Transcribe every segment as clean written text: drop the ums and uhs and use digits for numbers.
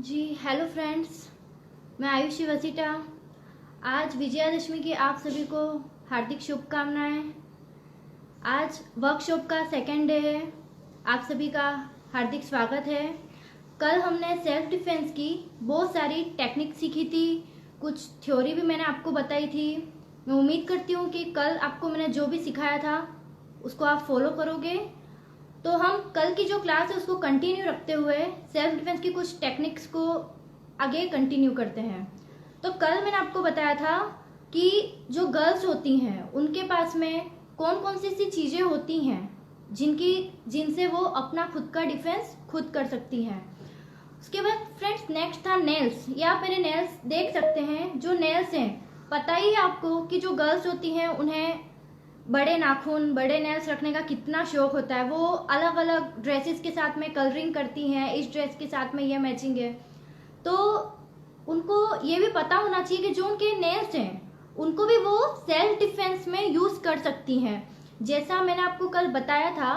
जी hello friends, मैं आयुषी वसीटा। आज विजयादशमी की आप सभी को हार्दिक शुभकामनाएं। आज वर्कशॉप का सेकेंड डे है, आप सभी का हार्दिक स्वागत है। कल हमने सेल्फ डिफेंस की बहुत सारी टेक्निक सीखी थी, कुछ थ्योरी भी मैंने आपको बताई थी। मैं उम्मीद करती हूँ कि कल आपको मैंने जो भी सिखाया था उसको आप फॉलो करोगे। तो हम कल की जो क्लास है उसको कंटिन्यू रखते हुए सेल्फ डिफेंस की कुछ टेक्निक्स को आगे कंटिन्यू करते हैं। तो कल मैंने आपको बताया था कि जो गर्ल्स होती हैं उनके पास में कौन कौन सी चीज़ें होती हैं जिनसे वो अपना खुद का डिफेंस खुद कर सकती हैं। उसके बाद फ्रेंड्स नेक्स्ट था नेल्स। ये आप मेरे नेल्स देख सकते हैं। जो नेल्स हैं, पता ही है आपको कि जो गर्ल्स होती हैं उन्हें बड़े नाखून, बड़े नेल्स रखने का कितना शौक होता है। वो अलग अलग ड्रेसेस के साथ में कलरिंग करती हैं, इस ड्रेस के साथ में ये मैचिंग है। तो उनको ये भी पता होना चाहिए कि जो उनके नेल्स हैं उनको भी वो सेल्फ डिफेंस में यूज कर सकती हैं। जैसा मैंने आपको कल बताया था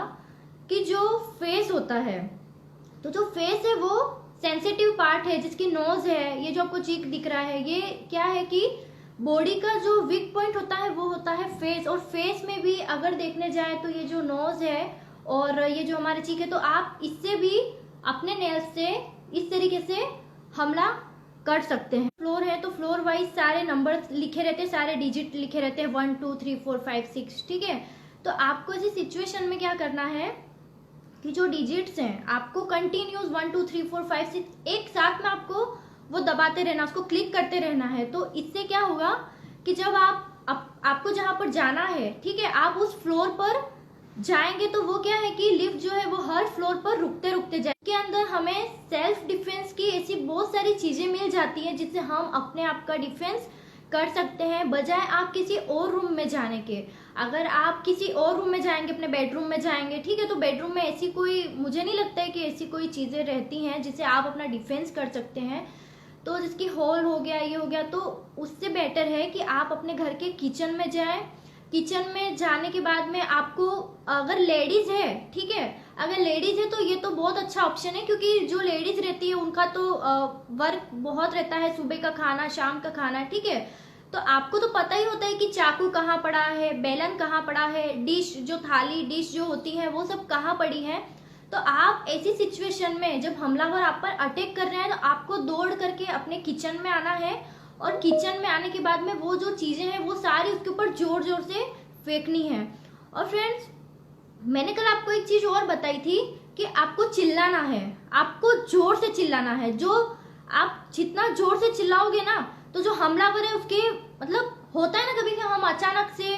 कि जो फेस होता है, तो जो फेस है वो सेंसिटिव पार्ट है, जिसकी नोज है, ये जो आपको चीक दिख रहा है, ये क्या है कि बॉडी का जो वीक पॉइंट होता है वो होता है फेस। और फेस में भी अगर देखने जाए तो ये जो नोज है और ये जो हमारे चीक है, तो आप इससे भी अपने नेल्स से इस तरीके से हमला कर सकते हैं। फ्लोर है तो फ्लोर वाइज सारे नंबर लिखे रहते हैं, सारे डिजिट लिखे रहते हैं, 1 2 3 4 5 6। ठीक है, तो आपको इसी सिचुएशन में क्या करना है कि जो डिजिट्स हैं आपको कंटिन्यूस 1 2 3 4 5 6 एक साथ में आपको वो दबाते रहना, उसको क्लिक करते रहना है। तो इससे क्या होगा कि जब आपको जहां पर जाना है, ठीक है, आप उस फ्लोर पर जाएंगे तो वो क्या है कि लिफ्ट जो है वो हर फ्लोर पर रुकते रुकते जाए। के अंदर हमें सेल्फ डिफेंस की ऐसी बहुत सारी चीजें मिल जाती हैं जिससे हम अपने आप का डिफेंस कर सकते हैं, बजाय आप किसी और रूम में जाने के। अगर आप किसी और रूम में जाएंगे, अपने बेडरूम में जाएंगे, ठीक है, तो बेडरूम में ऐसी कोई, मुझे नहीं लगता है कि ऐसी कोई चीजें रहती हैं जिससे आप अपना डिफेंस कर सकते हैं। तो जिसकी हॉल हो गया, ये हो गया, तो उससे बेटर है कि आप अपने घर के किचन में जाएं। किचन में जाने के बाद में आपको, अगर लेडीज है, ठीक है, अगर लेडीज है तो ये तो बहुत अच्छा ऑप्शन है, क्योंकि जो लेडीज रहती है उनका तो वर्क बहुत रहता है, सुबह का खाना, शाम का खाना, ठीक है। तो आपको तो पता ही होता है कि चाकू कहाँ पड़ा है, बेलन कहाँ पड़ा है, डिश जो थाली डिश जो होती है वो सब कहाँ पड़ी है। तो आप ऐसी सिचुएशन में जब हमलावर आप पर अटैक कर रहे हैं तो आपको दौड़ करके अपने किचन में आना है, और किचन में आने के बाद में वो जो चीजें हैं वो सारी उसके ऊपर जोर जोर से फेंकनी है। और फ्रेंड्स मैंने कल आपको एक चीज और बताई थी कि आपको चिल्लाना है, आपको जोर से चिल्लाना है। जो आप जितना जोर से चिल्लाओगे ना, तो जो हमलावर है उसके, मतलब होता है ना कभी कि हम अचानक से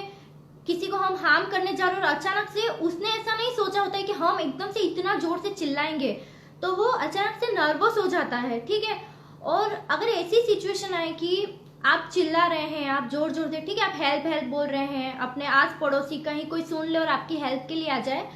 किसी को हम हार्म करने जा रहे हैं और अचानक से उसने ऐसा नहीं सोचा होता है कि हम एकदम से इतना जोर से चिल्लाएंगे, तो वो अचानक से नर्वस हो जाता है, ठीक है। और अगर ऐसी सिचुएशन आए कि आप चिल्ला रहे हैं, आप जोर जोर से, ठीक है, आप हेल्प हेल्प बोल रहे हैं, अपने आस पड़ोसी कहीं कोई सुन ले और आपकी हेल्प के लिए आ जाए,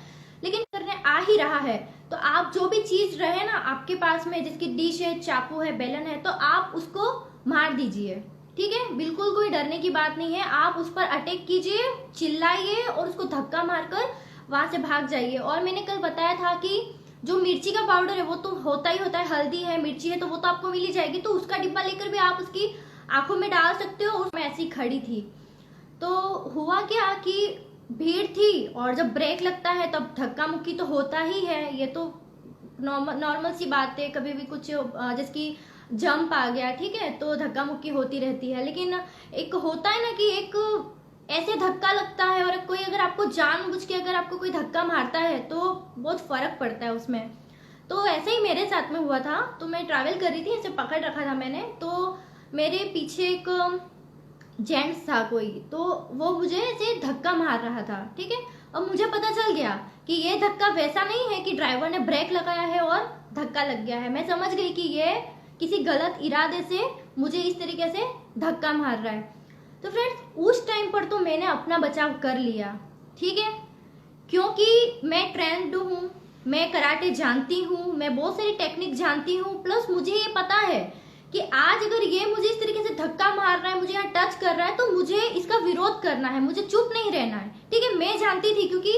लेकिन करने आ ही रहा है, तो आप जो भी चीज रहे ना आपके पास में, जिसकी डिश है, चाकू है, बेलन है, तो आप उसको मार दीजिए, ठीक है। बिल्कुल कोई डरने की बात नहीं है, आप उस पर अटैक कीजिए, चिल्लाइए और उसको धक्का मारकर वहां से भाग जाइए। और मैंने कल बताया था कि जो मिर्ची का पाउडर है वो तो होता ही होता है, हल्दी है, मिर्ची है, तो वो तो आपको मिल ही जाएगी, तो उसका डिब्बा लेकर भी आप उसकी आंखों में डाल सकते हो। उसमें ऐसी खड़ी थी, तो हुआ क्या कि भीड़ थी और जब ब्रेक लगता है तब धक्का मुक्की तो होता ही है, ये तो नॉर्मल सी बात है। कभी भी कुछ जिसकी जंप आ गया, ठीक है, तो धक्का मुक्की होती रहती है। लेकिन एक होता है ना कि एक ऐसे धक्का लगता है, और कोई अगर आपको जानबूझ के अगर आपको कोई धक्का मारता है तो बहुत फर्क पड़ता है उसमें। तो ऐसे ही मेरे साथ में हुआ था। तो मैं ट्रैवल कर रही थी, ऐसे पकड़ रखा था मैंने, तो मेरे पीछे एक जेंट्स था कोई, तो वो मुझे ऐसे धक्का मार रहा था, ठीक है। और मुझे पता चल गया कि ये धक्का वैसा नहीं है कि ड्राइवर ने ब्रेक लगाया है और धक्का लग गया है। मैं समझ गई कि ये किसी गलत इरादे से मुझे इस तरीके से धक्का मार रहा है। तो फ्रेंड्स उस टाइम पर तो मैंने अपना बचाव कर लिया, ठीक है, क्योंकि मैं ट्रेंड हूँ, मैं कराटे जानती हूँ, मैं बहुत सारी टेक्निक जानती हूँ, प्लस मुझे ये पता है कि आज अगर ये मुझे इस तरीके से धक्का मार रहा है, मुझे यहाँ टच कर रहा है, तो मुझे इसका विरोध करना है, मुझे चुप नहीं रहना है, ठीक है। मैं जानती थी क्योंकि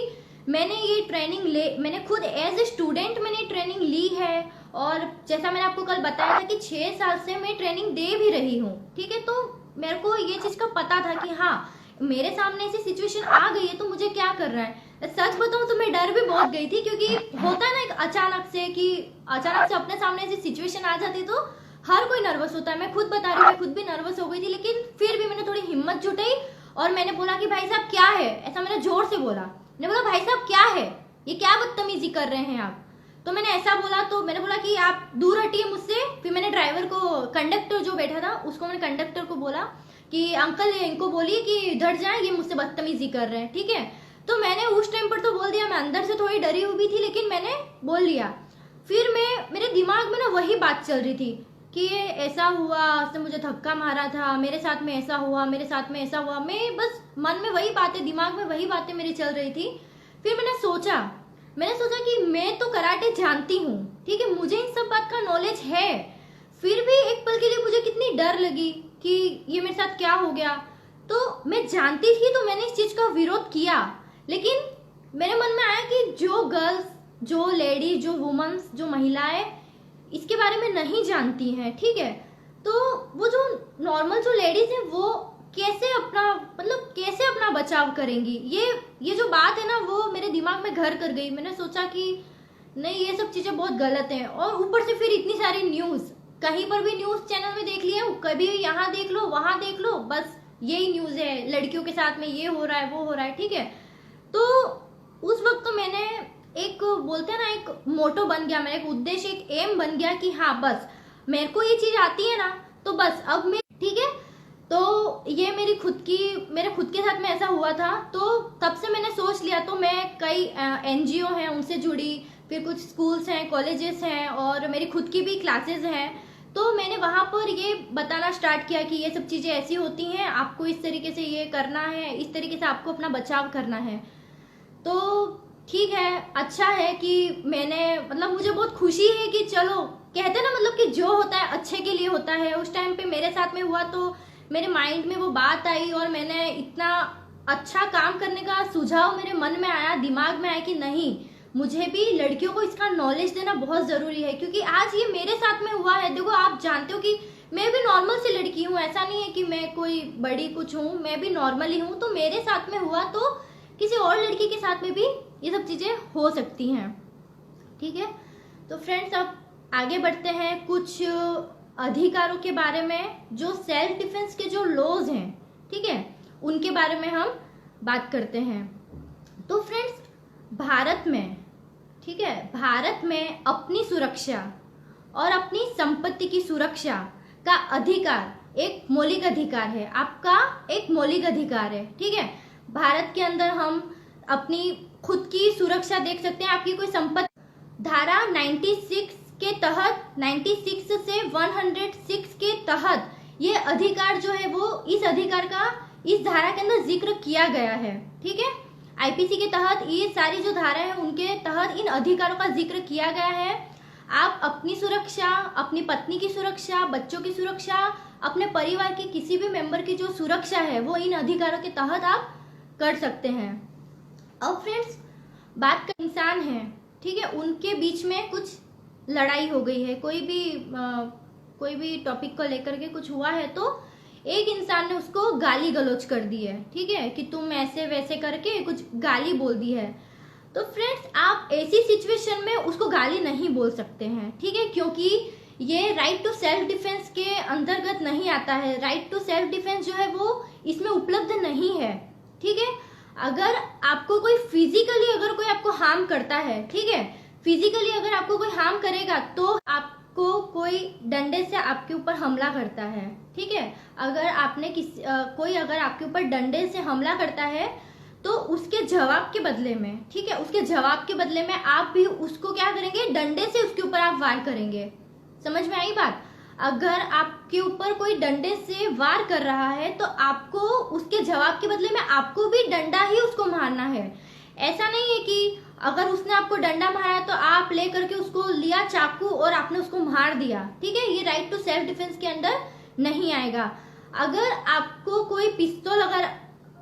मैंने ये ट्रेनिंग मैंने खुद एज ए स्टूडेंट मैंने ट्रेनिंग ली है, और जैसा मैंने आपको कल बताया था कि 6 साल से मैं ट्रेनिंग दे भी रही हूँ, ठीक है। तो मेरे को ये चीज का पता था कि हाँ मेरे सामने ऐसी सिचुएशन आ गई है तो मुझे क्या करना है। सच बताऊं तो मैं डर भी बहुत गई थी, क्योंकि होता है ना एक अचानक से अपने सामने ऐसी सिचुएशन आ जाती तो हर कोई नर्वस होता है। मैं खुद बता रही हूँ, मैं खुद भी नर्वस हो गई थी, लेकिन फिर भी मैंने थोड़ी हिम्मत जुटाई और मैंने बोला कि भाई साहब क्या है, ऐसा मैंने जोर से बोला। मैंने बोला भाई साहब क्या है, ये क्या बदतमीजी कर रहे हैं आप। तो मैंने ऐसा बोला, तो मैंने बोला कि आप दूर हटिए मुझसे। फिर मैंने ड्राइवर को, कंडक्टर जो बैठा था उसको, मैंने कंडक्टर को बोला कि अंकल इनको बोलिए कि इधर जाए, ये मुझसे बदतमीजी कर रहे हैं, ठीक है। तो मैंने उस टाइम पर तो बोल दिया, मैं अंदर से थोड़ी डरी हुई थी लेकिन मैंने बोल लिया। फिर मेरे दिमाग में ना वही बात चल रही थी कि ये ऐसा हुआ, उसने मुझे धक्का मारा था, मेरे साथ में ऐसा हुआ, मेरे साथ में ऐसा हुआ। मैं बस मन में वही बातें, दिमाग में वही बातें मेरी चल रही थी। फिर मैंने सोचा कि मैं तो कराटे जानती हूँ, ठीक है, मुझे इन सब बात का नॉलेज है। फिर भी एक पल के लिए मुझे कितनी डर लगी कि ये मेरे साथ क्या हो गया। तो मैं जानती थी तो मैंने इस चीज का विरोध किया, लेकिन मेरे मन में आया कि जो गर्ल्स, जो लेडीज, जो वुमेन्स, जो महिलाएं इसके बारे में नहीं जानती हैं, ठीक है, तो वो जो नॉर्मल जो लेडीज हैं वो कैसे अपना बचाव करेंगी। ये जो बात है ना वो मेरे दिमाग में घर कर गई। मैंने सोचा कि नहीं, ये सब चीजें बहुत गलत हैं। और ऊपर से फिर इतनी सारी न्यूज, कहीं पर भी न्यूज चैनल में देख लिया, कभी यहाँ देख लो, वहां देख लो, बस यही न्यूज है, लड़कियों के साथ में ये हो रहा है, वो हो रहा है, ठीक है। तो उस वक्त तो मैंने एक, बोलते हैं ना, एक मोटो बन गया, मेरा एक उद्देश्य, एक एम बन गया कि हाँ बस मेरे को ये चीज आती है ना, तो बस अब मैं, ठीक है। तो ये मेरे खुद के साथ में ऐसा हुआ था। तो तब से मैंने सोच लिया, तो मैं कई एनजीओ हैं उनसे जुड़ी, फिर कुछ स्कूल्स हैं, कॉलेजेस हैं, और मेरी खुद की भी क्लासेस हैं। तो मैंने वहां पर ये बताना स्टार्ट किया कि ये सब चीजें ऐसी होती हैं, आपको इस तरीके से ये करना है, इस तरीके से आपको अपना बचाव करना है। तो ठीक है, अच्छा है कि मैंने, मुझे बहुत खुशी है कि चलो, कहते हैं ना कि जो होता है अच्छे के लिए होता है। उस टाइम पे मेरे साथ में हुआ तो मेरे माइंड में वो बात आई और मैंने इतना अच्छा काम करने का सुझाव मेरे मन में आया, दिमाग में आया कि नहीं, मुझे भी लड़कियों को इसका नॉलेज देना बहुत जरूरी है। क्योंकि आज ये मेरे साथ में हुआ है। देखो, आप जानते हो कि मैं भी नॉर्मल सी लड़की हूँ, ऐसा नहीं है कि मैं कोई बड़ी कुछ हूँ, मैं भी नॉर्मल ही हूँ। तो मेरे साथ में हुआ तो किसी और लड़की के साथ में भी ये सब चीजें हो सकती हैं, ठीक है। तो फ्रेंड्स, अब आगे बढ़ते हैं कुछ अधिकारों के बारे में, जो सेल्फ डिफेंस के जो लॉज हैं, ठीक है, उनके बारे में हम बात करते हैं। तो फ्रेंड्स, भारत में, ठीक है, भारत में अपनी सुरक्षा और अपनी संपत्ति की सुरक्षा का अधिकार एक मौलिक अधिकार है, आपका एक मौलिक अधिकार है, ठीक है। भारत के अंदर हम अपनी खुद की सुरक्षा देख सकते हैं। आपकी कोई संपत्ति, धारा 96 के तहत, 96 से 106 के तहत ये अधिकार जो है वो, इस अधिकार का इस धारा के अंदर जिक्र किया गया है, ठीक है। आईपीसी के तहत ये सारी जो धारा है उनके तहत इन अधिकारों का जिक्र किया गया है। आप अपनी सुरक्षा, अपनी पत्नी की सुरक्षा, बच्चों की सुरक्षा, अपने परिवार के किसी भी मेंबर की जो सुरक्षा है वो इन अधिकारों के तहत आप कर सकते हैं। अब फ्रेंड्स, बात कर इंसान है, ठीक है, उनके बीच में कुछ लड़ाई हो गई है, कोई भी टॉपिक को लेकर के कुछ हुआ है, तो एक इंसान ने उसको गाली गलौज कर दी है, ठीक है, कि तुम ऐसे वैसे करके कुछ गाली बोल दी है। तो फ्रेंड्स, आप ऐसी सिचुएशन में उसको गाली नहीं बोल सकते हैं, ठीक है, क्योंकि ये राइट टू सेल्फ डिफेंस के अंतर्गत नहीं आता है। राइट टू सेल्फ डिफेंस जो है वो इसमें उपलब्ध नहीं है, ठीक है। अगर आपको कोई फिजिकली, अगर कोई आपको हार्म करता है, ठीक है, फिजिकली अगर आपको कोई हार्म करेगा तो आपको कोई डंडे से आपके ऊपर हमला करता है, ठीक है। अगर आपने कोई अगर आपके ऊपर डंडे से हमला करता है तो उसके जवाब के बदले में, ठीक है, उसके जवाब के बदले में आप भी उसको क्या करेंगे, डंडे से उसके ऊपर आप वार करेंगे। समझ में आई बात? अगर आपके ऊपर कोई डंडे से वार कर रहा है तो आपको उसके जवाब के बदले में आपको भी डंडा ही उसको मारना है। ऐसा नहीं है कि अगर उसने आपको डंडा मारा तो आप ले करके उसको लिया चाकू और आपने उसको मार दिया, ठीक है, ये राइट टू सेल्फ डिफेंस के अंदर नहीं आएगा। अगर आपको कोई पिस्तौल, अगर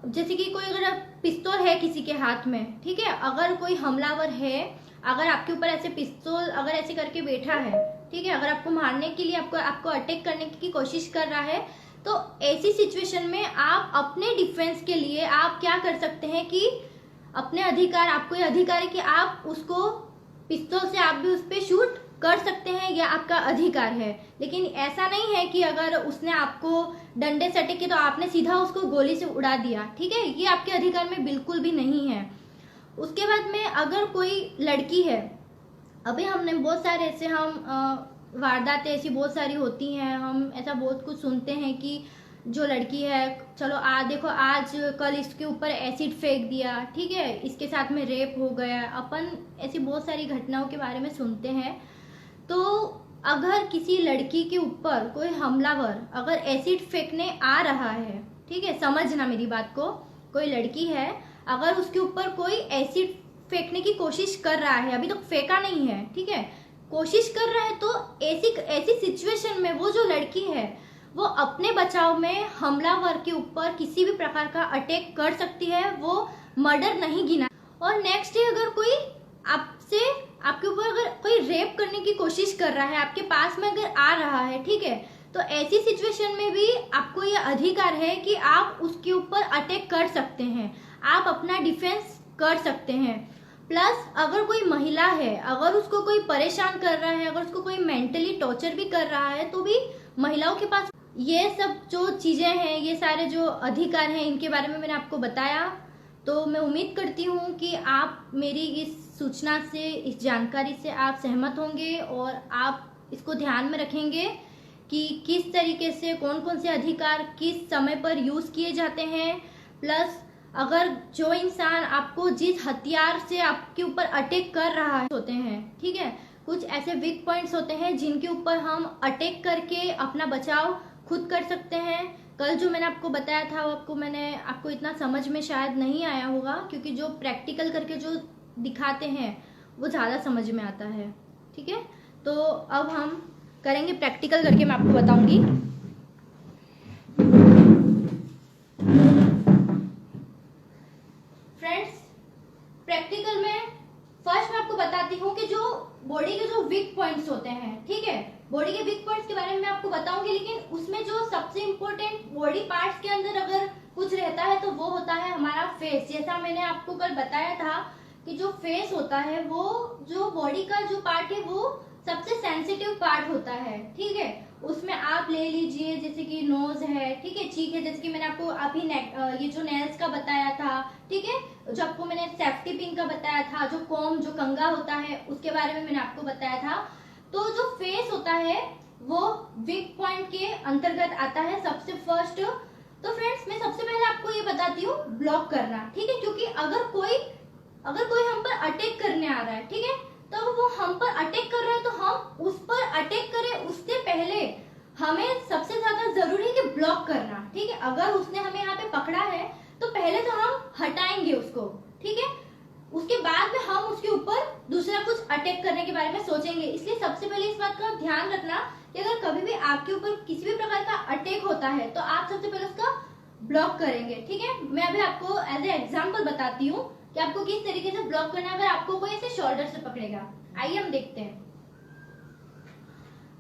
जैसे कि कोई अगर पिस्तौल है किसी के हाथ में, ठीक है, अगर कोई हमलावर है, अगर आपके ऊपर ऐसे पिस्तौल अगर ऐसे करके बैठा है, ठीक है, अगर आपको मारने के लिए आपको अटैक करने की कोशिश कर रहा है, तो ऐसी सिचुएशन में आप अपने डिफेंस के लिए आप क्या कर सकते हैं कि अपने अधिकार, आपको ये अधिकार है कि आप उसको पिस्तौल से आप भी उस पर शूट कर सकते हैं, या आपका अधिकार है। लेकिन ऐसा नहीं है कि अगर उसने आपको डंडे से अटैक किया तो आपने सीधा उसको गोली से उड़ा दिया, ठीक है, ये आपके अधिकार में बिल्कुल भी नहीं है। उसके बाद में अगर कोई लड़की है, अभी हमने बहुत सारे ऐसे वारदातें ऐसी बहुत सारी होती हैं, हम ऐसा बहुत कुछ सुनते हैं कि जो लड़की है, चलो देखो आज कल इसके ऊपर एसिड फेंक दिया, ठीक है, इसके साथ में रेप हो गया, अपन ऐसी बहुत सारी घटनाओं के बारे में सुनते हैं। तो अगर किसी लड़की के ऊपर कोई हमलावर अगर एसिड फेंकने आ रहा है, ठीक है, समझना मेरी बात को, कोई लड़की है अगर उसके ऊपर कोई एसिड फेंकने की कोशिश कर रहा है, अभी तो फेंका नहीं है, ठीक है, कोशिश कर रहा है, तो ऐसी सिचुएशन में वो जो लड़की है वो अपने बचाव में हमलावर के ऊपर किसी भी प्रकार का अटैक कर सकती है, वो मर्डर नहीं गिना। और नेक्स्ट डे अगर कोई आपके ऊपर अगर कोई रेप करने की कोशिश कर रहा है, आपके पास में अगर आ रहा है, ठीक है, तो ऐसी सिचुएशन में भी आपको ये अधिकार है कि आप उसके ऊपर अटैक कर सकते हैं, आप अपना डिफेंस कर सकते हैं। प्लस अगर कोई महिला है, अगर उसको कोई परेशान कर रहा है, अगर उसको कोई मेंटली टॉर्चर भी कर रहा है, तो भी महिलाओं के पास ये सब जो चीजें हैं, ये सारे जो अधिकार हैं, इनके बारे में मैंने आपको बताया। तो मैं उम्मीद करती हूँ कि आप मेरी इस सूचना से, इस जानकारी से आप सहमत होंगे और आप इसको ध्यान में रखेंगे कि किस तरीके से कौन कौन से अधिकार किस समय पर यूज किए जाते हैं। प्लस अगर जो इंसान आपको जिस हथियार से आपके ऊपर अटैक कर रहा है होते हैं, ठीक है, कुछ ऐसे वीक पॉइंट्स होते हैं जिनके ऊपर हम अटैक करके अपना बचाव खुद कर सकते हैं। कल जो मैंने आपको बताया था वो आपको इतना समझ में शायद नहीं आया होगा, क्योंकि जो प्रैक्टिकल करके जो दिखाते हैं वो ज़्यादा समझ में आता है, ठीक है। तो अब हम करेंगे प्रैक्टिकल करके, मैं आपको बताऊंगी। फ्रेंड्स, प्रैक्टिकल में फर्स्ट मैं आपको बताती हूँ कि जो बॉडी के जो वीक पॉइंट्स होते हैं, ठीक है, बॉडी के वीक पॉइंट्स के बारे में मैं आपको बताऊंगी, लेकिन उसमें जो सबसे इम्पोर्टेंट बॉडी पार्ट्स के अंदर अगर कुछ रहता है तो वो होता है हमारा फेस। जैसा मैंने आपको कल बताया था कि जो फेस होता है वो जो बॉडी का जो पार्ट है वो सबसे सेंसिटिव पार्ट होता है, ठीक है। उसमें आप ले लीजिए जैसे कि नोज है, ठीक है, चीक है, जैसे कि मैंने आपको अभी ये जो नेल्स का बताया था, ठीक है, जो आपको मैंने सेफ्टी पिन का बताया था, जो कॉम जो कंघा होता है उसके बारे में मैंने आपको बताया था। तो जो फेस होता है वो वीक पॉइंट के अंतर्गत आता है सबसे फर्स्ट। तो फ्रेंड्स, मैं सबसे पहले आपको ये बताती हूँ ब्लॉक करना, ठीक है, क्योंकि अगर कोई हम पर अटैक करने आ रहा है, ठीक है, तो वो हम पर अटैक कर रहा है, तो हम उस पर अटैक करें उससे पहले हमें सबसे ज्यादा जरूरी है कि ब्लॉक करना, ठीक है। अगर उसने हमें यहाँ पे पकड़ा है तो पहले तो हम हटाएंगे उसको, ठीक है, उसके बाद में हम उसके ऊपर दूसरा कुछ अटैक करने के बारे में सोचेंगे। इसलिए सबसे पहले इस बात का ध्यान रखना कि अगर कभी भी आपके ऊपर किसी भी प्रकार का अटैक होता है तो आप सबसे पहले उसका ब्लॉक करेंगे, ठीक है। मैं अभी आपको एज ए एग्जाम्पल बताती हूँ कि आपको किस तरीके से ब्लॉक करना है अगर आपको कोई ऐसे शोल्डर से पकड़ेगा। आइए हम देखते हैं।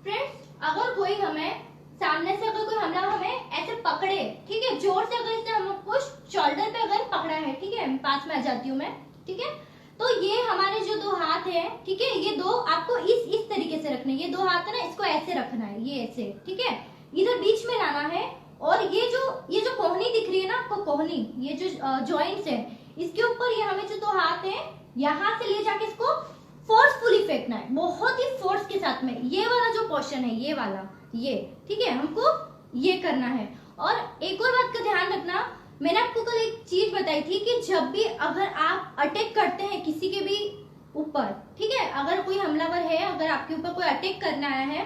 फ्रेंड्स, अगर कोई हमें सामने से अगर कोई हमला हमें ऐसे पकड़े, ठीक है, जोर से अगर इसने हमको शोल्डर पे अगर पकड़ा है, ठीक है, पास में आ जाती हूँ मैं, ठीक है, तो ये हमारे जो दो हाथ है, ठीक है, ये दो आपको इस तरीके से रखने, ये दो हाथ है ना, इसको ऐसे रखना है, ये ऐसे, ठीक है, इधर बीच में लाना है। और ये जो कोहनी दिख रही है ना आपको, कोहनी, ये जो जॉइंट्स है, इसके ऊपर ये हमें जो दो हाथ है यहाँ से ले जाके इसको फोर्सफुली फेंकना है, बहुत ही फोर्स के साथ में। ये वाला जो पोर्शन है, ये वाला, ये, ठीक है, हमको ये करना है। और एक और बात का ध्यान रखना, मैंने आपको कल एक चीज बताई थी कि जब भी अगर आप अटैक करते हैं किसी के भी ऊपर, ठीक है, अगर कोई हमलावर है, अगर आपके ऊपर कोई अटैक करने आया है,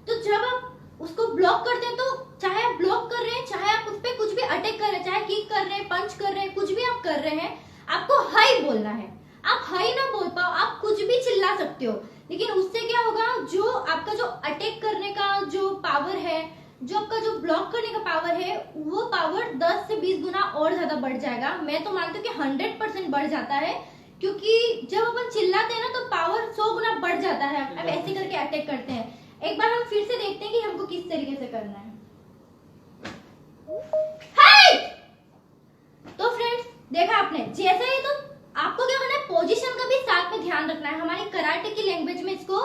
तो जब आप उसको ब्लॉक करते हैं, तो चाहे आप ब्लॉक कर रहे हैं, चाहे आप उस पर कुछ भी अटैक कर रहे हैं, चाहे किक कर रहे हैं, पंच कर रहे हैं, कुछ भी आप कर रहे हैं, आपको हाई बोलना है। आप हाई ना बोल पाओ, आप कुछ भी चिल्ला सकते हो, लेकिन उससे क्या होगा, जो आपका जो अटैक करने का जो पावर है, जो आपका जो ब्लॉक करने का पावर है, वो पावर 10 से 20 गुना और ज्यादा बढ़ जाएगा। मैं तो मानती हूँ कि 100% बढ़ जाता है, क्योंकि जब अपन चिल्लाते हैं ना तो पावर 100 गुना बढ़ जाता है। अब ऐसे करके अटैक करते हैं। एक बार हम फिर से देखते हैं कि हमको किस तरीके से करना है। तो फ्रेंड्स देखा आपने, जैसा ही तो आपको क्या करना है, पोजीशन का भी साथ में ध्यान रखना है। हमारे कराटे की लैंग्वेज में इसको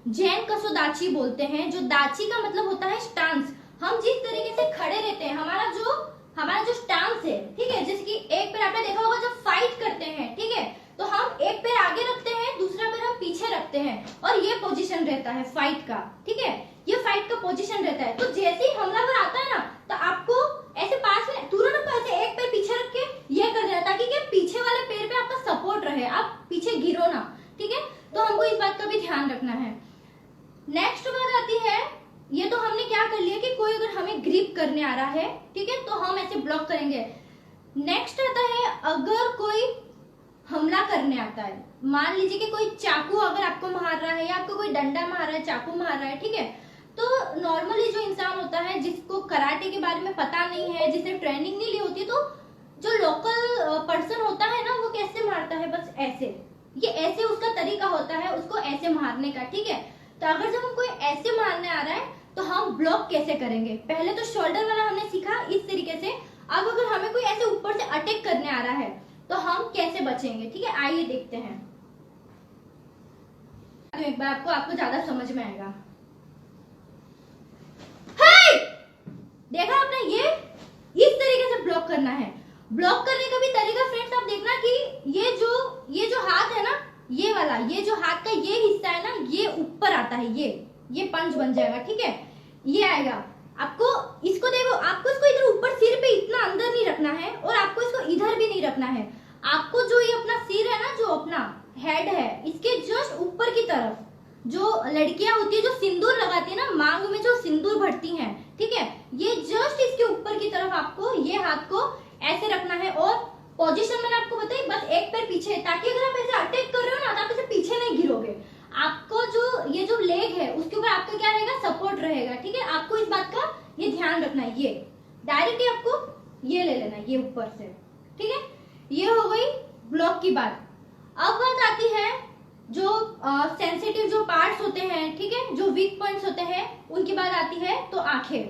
जैन कसोदाची बोलते हैं, जो दाची का मतलब होता है स्टांस। हम जिस तरीके से खड़े रहते हैं, हमारा जो स्टांस है, ठीक है, जैसे कि एक पैर आपने देखा होगा जब फाइट करते हैं, ठीक है, तो हम एक पैर आगे रखते हैं, दूसरा पैर हम पीछे रखते हैं, और ये पोजीशन रहता है फाइट का, ठीक है, ये फाइट का पोजीशन रहता है। तो जैसे ही हमलावर आता है ना, तो आपको ऐसे पास में तुरंत आपको ऐसे एक पैर पीछे रख के ये कर देना, ताकि क्या पीछे वाले पैर पे आपका सपोर्ट रहे, आप पीछे गिरो ना, ठीक है। तो हमको इस बात का भी ध्यान रखना है। नेक्स्ट बात आती है, ये तो हमने क्या कर लिया कि कोई अगर हमें ग्रिप करने आ रहा है, ठीक है, तो हम ऐसे ब्लॉक करेंगे। नेक्स्ट आता है, अगर कोई हमला करने आता है, मान लीजिए कि कोई चाकू अगर आपको मार रहा है या आपको कोई डंडा मार रहा है, चाकू मार रहा है, ठीक है, तो नॉर्मली जो इंसान होता है जिसको कराटे के बारे में पता नहीं है, जिसने ट्रेनिंग नहीं ली होती, तो जो लोकल पर्सन होता है ना, वो कैसे मारता है, बस ऐसे, ये ऐसे उसका तरीका होता है उसको ऐसे मारने का, ठीक है। तो अगर जब हम कोई ऐसे मारने आ रहा है तो हम ब्लॉक कैसे करेंगे, पहले तो शोल्डर वाला हमने सीखा इस तरीके से। अब अगर हमें कोई ऐसे ऊपर से अटैक करने आ रहा है तो हम कैसे बचेंगे, ठीक है, आइए देखते हैं। तो एक बार आपको ज्यादा समझ में आएगा। देखा आपने, ये इस तरीके से ब्लॉक करना है। ब्लॉक करने का भी तरीका फ्रेंड्स आप देखना कि ये जो हाथ है ना, ये वाला, ये जो हाथ का ये हिस्सा है ना, ये ऊपर आता है, ये पंच बन जाएगा, ठीक है, ये आएगा। आपको इसको देखो, आपको इसको इधर ऊपर सिर पे इतना अंदर नहीं रखना है, और आपको इसको इधर भी नहीं रखना है। आपको जो ये अपना सिर है ना, जो अपना हेड है, इसके जस्ट ऊपर की तरफ, जो लड़कियां होती है जो सिंदूर लगाती है ना, मांग में जो सिंदूर भरती हैं, ठीक है, ये जस्ट इसके ऊपर की तरफ आपको ये हाथ को ऐसे रखना है। और पोजीशन मैंने आपको बताई, बस एक पैर पीछे, ताकि अगर आप ऐसे अटैक कर रहे हो ना, तो आप ऐसे पीछे नहीं गिरोगे। आपको जो ये जो लेग है उसके ऊपर आपका क्या रहेगा, सपोर्ट रहेगा, ठीक है। आपको इस बात का ये ध्यान रखना है। ये डायरेक्टली आपको ये ले लेना है, ये ऊपर से, ठीक है। ये हो गई ब्लॉक की बात। अब बात आती है जो सेंसिटिव जो पार्ट्स होते हैं, ठीक है, जो वीक पॉइंट्स होते हैं, उनकी बात आती है। तो आंखें,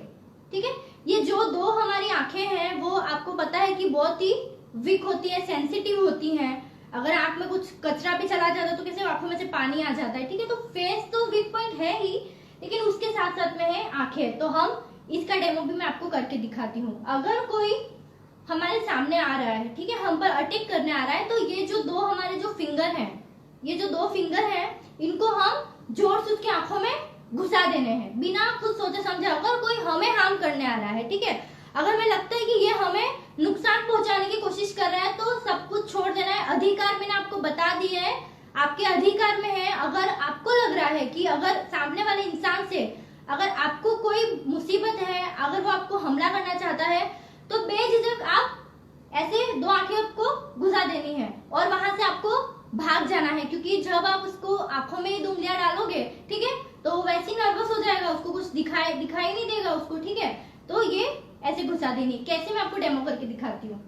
ठीक है, ये जो दो हमारी आंखें हैं वो आपको पता है कि बहुत ही वीक होती है, सेंसिटिव होती हैं। अगर आंख में कुछ कचरा भी चला जाता है तो कैसे आंखों में से पानी आ जाता है, ठीक है। तो फेस तो वीक पॉइंट है ही, लेकिन उसके साथ साथ में है आंखें। तो हम इसका डेमो भी मैं आपको करके दिखाती हूँ। अगर कोई हमारे सामने आ रहा है, ठीक है, हम पर अटैक करने आ रहा है, तो ये जो दो हमारे जो फिंगर हैं, ये जो दो फिंगर हैं, इनको हम जोर से उसकी आंखों में घुसा देने हैं, बिना कुछ सोचे समझे। अगर कोई हमें हार्म करने आ रहा है, ठीक है, अगर हमें लगता है कि ये हमें नुकसान पहुंचाने की कोशिश कर रहा है, तो सब कुछ छोड़ देना है। अधिकार मैंने आपको बता दिया है, आपके अधिकार में है। अगर आपको लग रहा है कि अगर सामने वाले इंसान से अगर आपको कोई मुसीबत है, अगर वो आपको हमला करना चाहता है, तो बेझिझक आप ऐसे दो आंखें आपको घुसा देनी है और वहां से आपको भाग जाना है। क्योंकि जब आप उसको आंखों में ही उंगलियां डालोगे, ठीक है, तो वो वैसे ही नर्वस हो जाएगा, उसको कुछ दिखाई नहीं देगा उसको, ठीक है। तो ये ऐसे घुसा देनी। कैसे, मैं आपको डेमो करके दिखाती हूँ।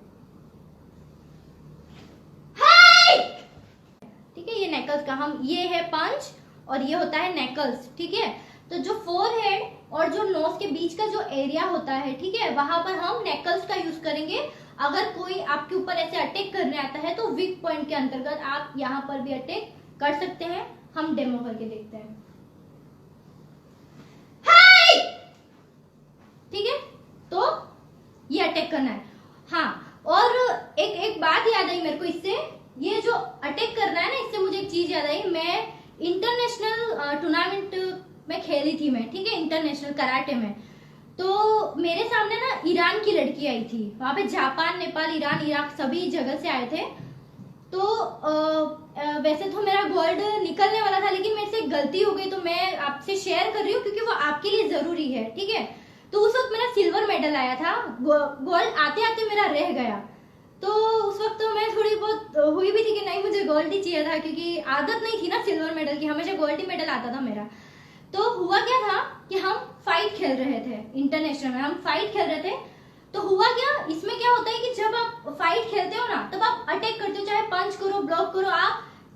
ठीक है, ये नेकल्स का हम, ये है पंच और ये होता है नेकल्स, ठीक है। तो जो फोरहेड और जो नोज के बीच का जो एरिया होता है, ठीक है, वहां पर हम नेकल्स का यूज करेंगे। अगर कोई आपके ऊपर ऐसे अटैक करने आता है तो वीक पॉइंट के अंतर्गत आप यहाँ पर भी अटैक कर सकते हैं। हम डेमो करके देखते हैं। ठीक है, तो ये अटैक करना है। हाँ, और एक बात याद आई मेरे को इससे, ये जो अटैक करना है ना, इससे मुझे एक चीज याद आई। मैं इंटरनेशनल टूर्नामेंट में खेली थी मैं, ठीक है, इंटरनेशनल कराटे में। तो मेरे सामने ना ईरान की लड़की आई थी। वहां पे जापान, नेपाल, ईरान, इराक सभी जगह से आए थे। तो वैसे तो मेरा गोल्ड निकलने वाला था, लेकिन मेरे से गलती हो गई, तो मैं आपसे शेयर कर रही हूँ क्योंकि वो आपके लिए जरूरी है, ठीक है। तो उस वक्त मेरा सिल्वर मेडल आया था, गोल्ड आते आते मेरा रह गया। तो उस वक्त तो मैं थोड़ी बहुत हुई भी थी कि नहीं, मुझे गोल्ड ही चाहिए था, क्योंकि आदत नहीं थी ना सिल्वर मेडल की, हमेशा गोल्ड ही मेडल आता था मेरा। तो हुआ क्या था कि हम फाइट खेल रहे थे, इंटरनेशनल में हम फाइट खेल रहे थे। तो हुआ क्या, इसमें क्या होता है कि जब आप फाइट खेलते हो ना, तब आप अटैक करते हो, चाहे पंच करो, ब्लॉक करो,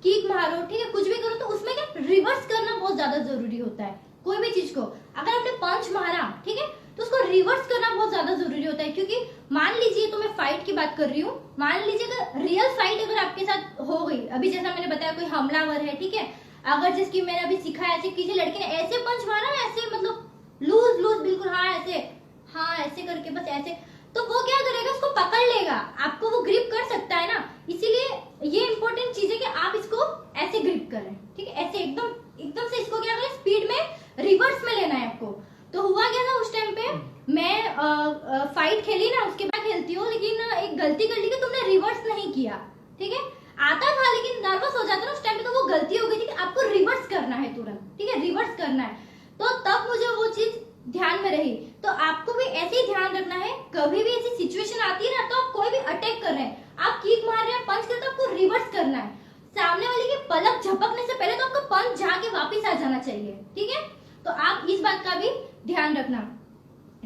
किक मारो, ठीक है, कुछ भी करो, तो उसमें क्या रिवर्स करना बहुत ज्यादा जरूरी होता है। कोई भी चीज को अगर आपने पंच मारा, ठीक है, तो उसको रिवर्स करना बहुत ज्यादा जरूरी होता है। क्योंकि मान लीजिए, तो मैं फाइट की बात कर रही हूँ, मान लीजिए अगर रियल फाइट अगर आपके साथ हो गई, अभी जैसा मैंने बताया कोई हमलावर है, ठीक है, अगर जिसकी मैंने अभी सिखाया, ऐसे किसी लड़की ने ऐसे पंच मारा, ऐसे मतलब लूज लूज बिल्कुल, हाँ ऐसे करके, बस ऐसे, तो वो क्या करेगा, उसको पकड़ लेगा, आपको वो ग्रिप कर सकता है ना। इसीलिए ये इंपॉर्टेंट चीज है कि आप इसको ऐसे ग्रिप करें, ठीक है, ऐसे एकदम एकदम से इसको क्या करें, स्पीड में रिवर्स में लेना है आपको। तो हुआ क्या था उस टाइम पे, मैं फाइट खेली ना, उसके बाद खेलती हूँ, लेकिन एक गलती कर ली कि तुमने रिवर्स नहीं किया, ठीक है, आता था लेकिन नर्वस हो जाता ना उस टाइम पे, तो वो गलती हो गई थी कि आपको रिवर्स करना है तुरंत, ठीक है, रिवर्स करना है। तो तब मुझे वो चीज ध्यान में रही। तो आपको भी ऐसे ही ध्यान रखना है, कभी भी ऐसी सिचुएशन आती है ना, तो आप कोई भी अटैक कर रहे हैं, आप किक मार रहे हैं, पंच कर रहे हैं, तो आपको रिवर्स करना है। सामने वाले की पलक झपकने से पहले तो आपका पंच जाके वापस आ जाना चाहिए, ठीक है। तो आप इस बात का भी ध्यान रखना,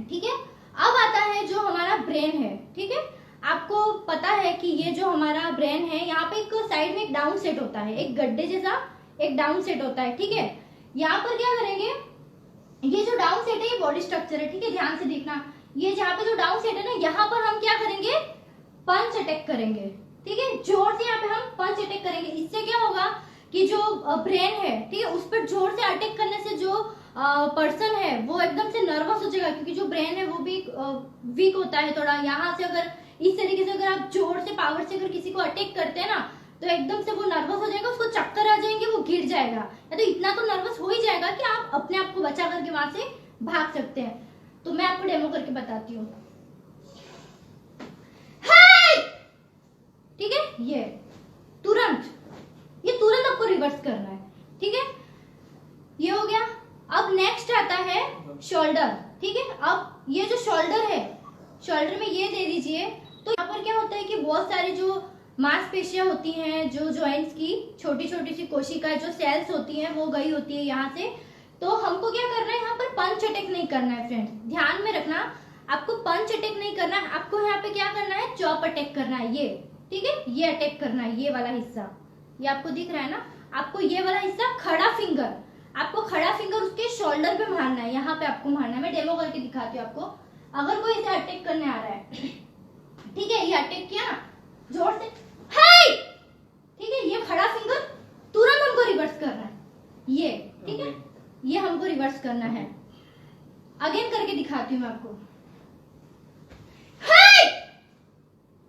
ठीक है। अब आता है जो हमारा ब्रेन है, ठीक है, आपको पता है कि ये जो हमारा ब्रेन है, यहाँ पे एक साइड में एक डाउन सेट होता है, एक गड्ढे जैसा एक डाउन सेट होता है, ठीक है। यहाँ पर क्या करेंगे, ये जो डाउन सेट है ये बॉडी स्ट्रक्चर है, ठीक है, ध्यान से देखना, ये जहाँ पे जो डाउन सेट है ना, यहाँ पर हम क्या करेंगे, पंच अटैक करेंगे, ठीक है, जोर से यहाँ पे हम पंच अटैक करेंगे। इससे क्या होगा कि जो ब्रेन है, ठीक है, उस पर जोर से अटैक करने से जो पर्सन है वो एकदम से नर्वस हो जाएगा, क्योंकि जो ब्रेन है वो भी वीक होता है थोड़ा। यहाँ से अगर इस तरीके से अगर आप जोर से पावर से अगर किसी को अटैक करते हैं ना, तो एकदम से वो नर्वस हो जाएगा, उसको चक्कर आ जाएंगे, वो गिर जाएगा, या तो इतना तो नर्वस हो ही जाएगा कि आप अपने आप को बचा करके वहां से भाग सकते हैं। तो मैं आपको डेमो करके बताती हूँ, ठीक है, ये तुरंत आपको रिवर्स करना है, ठीक है, ये हो गया। अब नेक्स्ट आता है शोल्डर, ठीक है। अब ये जो शोल्डर है, शोल्डर में ये दे दीजिए। तो यहाँ पर क्या होता है कि बहुत सारी जो मांसपेशियां होती हैं, जो जॉइंट्स की छोटी छोटी सी कोशिका, जो सेल्स होती हैं, वो गई होती है यहाँ से। तो हमको क्या करना है, यहाँ पर पंच अटैक नहीं करना है फ्रेंड्स, ध्यान में रखना, आपको पंच अटैक नहीं करना है, आपको यहाँ पे क्या करना है, चॉप अटैक करना है, ये, ठीक है, ये अटैक करना है, ये वाला हिस्सा, ये आपको दिख रहा है ना, आपको ये वाला हिस्सा, खड़ा फिंगर, आपको खड़ा फिंगर उसके शोल्डर पे मारना है, यहाँ पे आपको मारना है। मैं डेमो करके दिखाती हूँ आपको। अगर कोई इसे अटैक करने आ रहा है, ठीक है, ये अटैक किया ना जोर से, हाय, ठीक है, ये खड़ा फिंगर तुरंत हमको रिवर्स करना है, ये, ठीक है, ये हमको रिवर्स करना है। अगेन करके दिखाती हूँ मैं आपको, हाय,